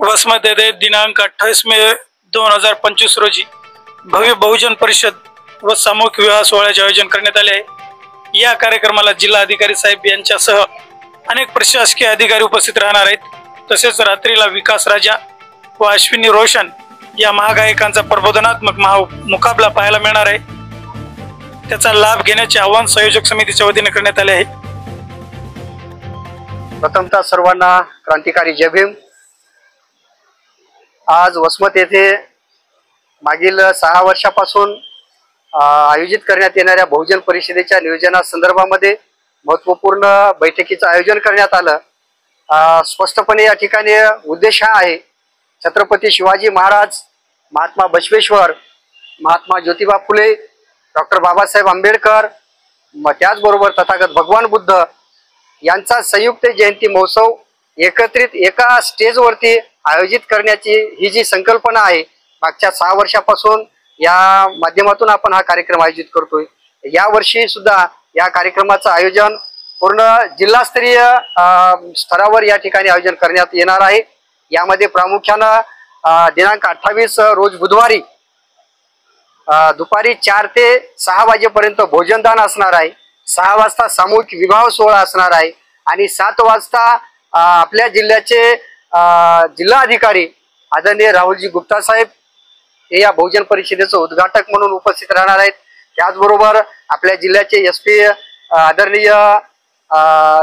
वसमत येथे दिनांक 28 मे 2025 रोजी भव्य बहुजन परिषद व सामूहिक विवाह सोहळ्याचे आयोजन करण्यात आले आहे। या कार्यक्रमाला जिल्हा अधिकारी साहेब यांच्यासह अनेक प्रशासकीय अधिकारी उपस्थित राहणार आहेत। तसेच रात्रीला विकास राजा व अश्विनी रोशन या महागायकांचा प्रबोधनात्मक मुकाबला पाहायला मिळणार आहे। त्याचा लाभ घेण्याचे आवाहन संयोजक समितीच्या वतीने करण्यात आले आहे। प्रथमतः सर्वांना क्रांतिकारी जय भीम। आज वसमत येथे मागील 6 वर्षापासून आयोजित करण्यात येणाऱ्या बहुजन परिषदेच्या नियोजनासंदर्भामध्ये महत्त्वपूर्ण बैठकीचं आयोजन करण्यात आलं। स्पष्टपणे या ठिकाणी उद्देश हा आहे, छत्रपती शिवाजी महाराज, महात्मा बसवेश्वर, महात्मा ज्योतिबा फुले, डॉक्टर बाबासाहेब आंबेडकर, त्याचबरोबर तथागत भगवान बुद्ध यांचा संयुक्त जयंती महोत्सव एकत्रित एका स्टेजवरती आयोजित करण्याची ही जी संकल्पना आहे, मागच्या 6 वर्षापासून या माध्यमातून आपण हा कार्यक्रम आयोजित करतोय। या वर्षी सुद्धा या कार्यक्रमाचं आयोजन पूर्ण जिल्हास्तरीय स्तरावर या ठिकाणी आयोजन करण्यात येणार आहे। यामध्ये प्रामुख्यानं दिनांक 28 रोज बुधवारी दुपारी 4 ते 6 वाजेपर्यंत भोजनदान असणार आहे। 6 वाजता सामूहिक विवाह सोहळा असणार आहे आणि 7 वाजता आपल्या जिल्ह्याचे जिल्हा अधिकारी आदरणीय राहुलजी गुप्ता साहेब हे या बहुजन परिषदेचं उद्घाटक म्हणून उपस्थित राहणार आहेत। त्याचबरोबर आपल्या जिल्ह्याचे SP आदरणीय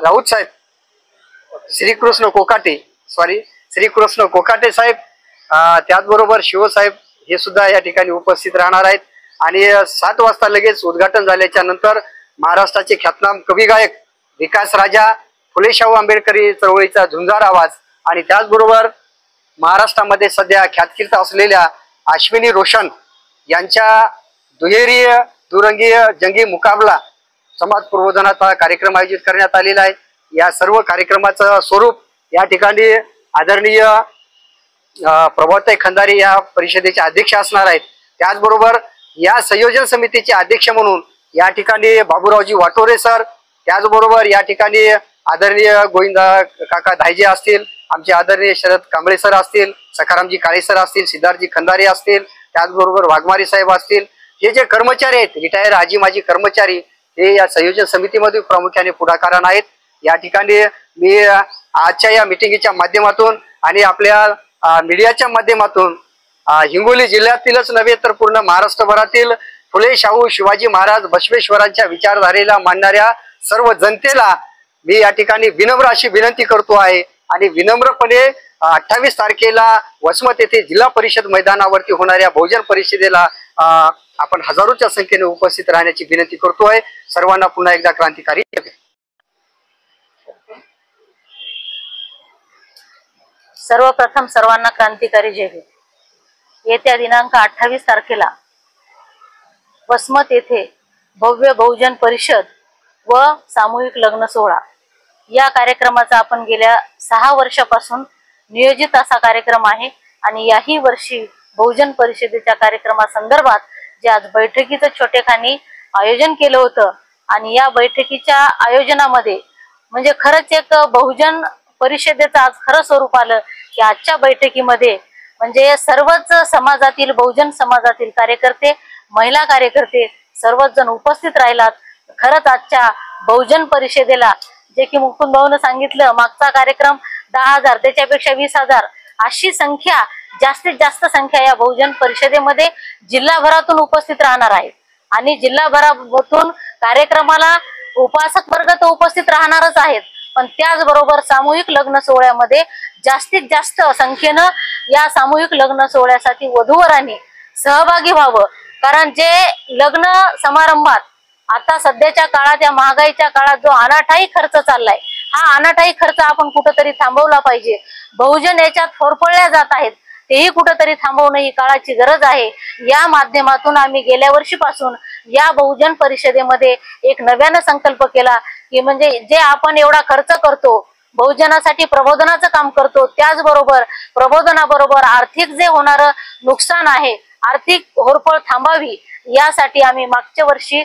राऊत साहेब, श्रीकृष्ण कोकाटे साहेब, त्याचबरोबर शिवसाहेब हे सुद्धा या ठिकाणी उपस्थित राहणार आहेत। आणि 7 वाजता लगेच उद्घाटन झाल्याच्या नंतर महाराष्ट्राचे ख्यातनाम कवी गायक विकास राजा, फुले शाहू आंबेडकरी चळवळीचा झुंजार आवाज आणि त्याचबरोबर महाराष्ट्रामध्ये सध्या ख्यातकीर्त असलेल्या अश्विनी रोशन यांच्या दुरंगी जंगी मुकाबला समाज प्रबोधनाचा कार्यक्रम आयोजित करण्यात आलेला आहे। या सर्व कार्यक्रमाचं स्वरूप या ठिकाणी आदरणीय प्रभाताई खंदारे या परिषदेचे अध्यक्ष असणार आहेत। त्याचबरोबर या संयोजन समितीचे अध्यक्ष म्हणून या ठिकाणी बाबूरावजी वाटोरे सर, त्याचबरोबर या ठिकाणी आदरणीय गोविंदा काका धायजे असतील, आमचे आदरणीय शरद कांबळे सर असतील, सखारामजी काळे सर असतील, सिद्धार्थजी खंदारे असतील, त्याचबरोबर वाघमारी साहेब असतील, हे जे कर्मचारी आहेत, रिटायर आजी माजी कर्मचारी, हे या संयोजन समितीमध्ये प्रामुख्याने पुढाकाराने आहेत। या ठिकाणी मी आजच्या या मीटिंगच्या माध्यमातून आणि आपल्या मीडियाच्या माध्यमातून हिंगोली जिल्ह्यातीलच नव्हे तर पूर्ण महाराष्ट्रभरातील फुले शाहू शिवाजी महाराज बसवेश्वरांच्या विचारधारेला मानणाऱ्या सर्व जनतेला मी या ठिकाणी विनम्र अशी विनंती करतो आहे आणि विनम्रपणे 28 तारखेला वसमत येथे जिल्हा परिषद मैदानावरती होणाऱ्या बहुजन परिषदेला आपण हजारोच्या संख्येने उपस्थित राहण्याची विनंती करतोय। सर्वांना पुन्हा एकदा क्रांतिकारी जय भीम। सर्वप्रथम सर्वांना क्रांतिकारी जय भीम। येत्या दिनांक 28 तारखेला वसमत येथे भव्य बहुजन परिषद व सामूहिक लग्न सोहळा या कार्यक्रमाचा आपण गेल्या 6 वर्षापासून नियोजित असा कार्यक्रम आहे आणि याही वर्षी बहुजन परिषदेच्या कार्यक्रमासंदर्भात जे आज बैठकीचं छोटेखानी आयोजन केलं होतं आणि या बैठकीच्या आयोजनामध्ये म्हणजे खरंच एक बहुजन परिषदेचं आज खरं स्वरूप आलं की आजच्या बैठकीमध्ये म्हणजे सर्वच समाजातील बहुजन समाजातील कार्यकर्ते, महिला कार्यकर्ते सर्वच जण उपस्थित राहिलात। खरंच आजच्या बहुजन परिषदेला जे की मुकुंद भाऊने सांगितलं, मागचा कार्यक्रम 10,000 त्याच्यापेक्षा 20,000 अशी संख्या, जास्तीत जास्त संख्या या बहुजन परिषदेमध्ये जिल्हाभरातून उपस्थित राहणार आहे आणि जिल्हाभरातून कार्यक्रमाला उपासक वर्ग तर उपस्थित राहणारच आहेत, पण त्याचबरोबर सामूहिक लग्न सोहळ्यामध्ये जास्तीत जास्त संख्येनं या सामूहिक लग्न सोहळ्यासाठी वधूवरांनी सहभागी व्हावं। कारण जे लग्न समारंभात आता सध्याच्या काळात, या महागाईच्या काळात जो अनाठाई खर्च चाललाय, हा अनाठाई खर्च आपण कुठेतरी थांबवला पाहिजे। बहुजन याच्यात फोरफळल्या जात आहेत, तेही कुठेतरी थांबवणं ही काळाची गरज आहे। या माध्यमातून आम्ही गेल्या वर्षीपासून या बहुजन परिषदेमध्ये एक नव्यानं संकल्प केला की म्हणजे जे आपण एवढा खर्च करतो, बहुजनासाठी प्रबोधनाचं काम करतो, त्याचबरोबर प्रबोधनाबरोबर आर्थिक जे होणारं नुकसान आहे, आर्थिक होरपळ थांबावी यासाठी आम्ही मागच्या वर्षी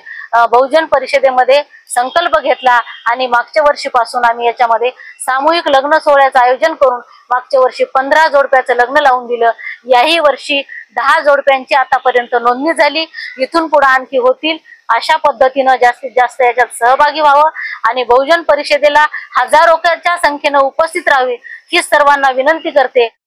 बहुजन परिषदेमध्ये संकल्प घेतला आणि मागच्या वर्षीपासून आम्ही याच्यामध्ये सामूहिक लग्न सोहळ्याचं आयोजन करून मागच्या वर्षी 15 जोडप्याचं लग्न लावून दिलं। याही वर्षी 10 जोडप्यांची आतापर्यंत नोंदणी झाली, इथून पुढे आणखी होतील। अशा पद्धतीनं जास्तीत जास्त याच्यात सहभागी व्हावं आणि बहुजन परिषदेला हजारोच्या संख्येनं उपस्थित राहावे ही सर्वांना विनंती करते।